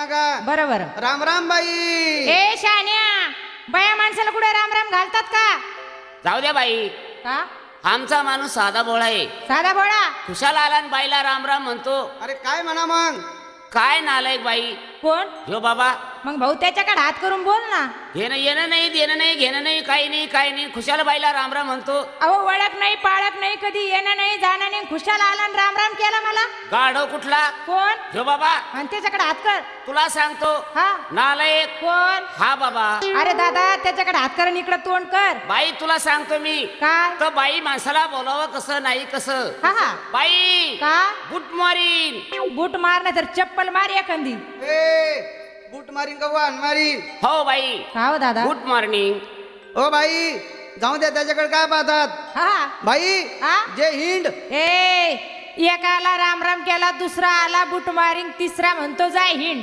ना का बरोबर. राम राम बाई. ए शान्या, बाया माणसाला कुठे राम राम घालतात का? जाऊ द्या बाई, का आमचा माणूस साधा भोळा आहे. साधा भोळा? खुशाल आला आणि बाईला राम राम म्हणतो. अरे काय म्हणा मग. काय नालायक बाई कोण? ह्यो बाबा. मग भाऊ त्याच्याकडे हात करून बोल ना. घेणं येणं नाही, देणं नाही, घेणं नाही, काही नाही, काही नाही. खुशाल बाईला राम राम म्हणतो. अहो ओळख नाही पाळख नाही, कधी येणं नाही जाणं नाही, खुशाल आला आणि राम राम केला मला. गाढव कुठला? कोण? ह्यो बाबा. आणि त्याच्याकडे हात कर. तुला सांगतो हा नालायक. कोण? हा बाबा. अरे दादा त्याच्याकडे हात कर आणि इकडे तोंड कर. बाई तुला सांगतो मी. काय? तर बाई माणसाला बोलावं कसं नाही कसं. हा हा. बाई का? Good morning. बूट मार नाही तर चप्पल मार एखादी. ए बूट मारीन का वाहन मारीन. हो बाई का हो दादा? Good morning. ओ बाई जाऊ द्या, त्याच्याकडे काय पाहतात. हा बाई हा? जे हिंड. ए एकाला राम राम केला, दुसरा आला बूट मारिंग, तिसरा म्हणतो जाय हिंड.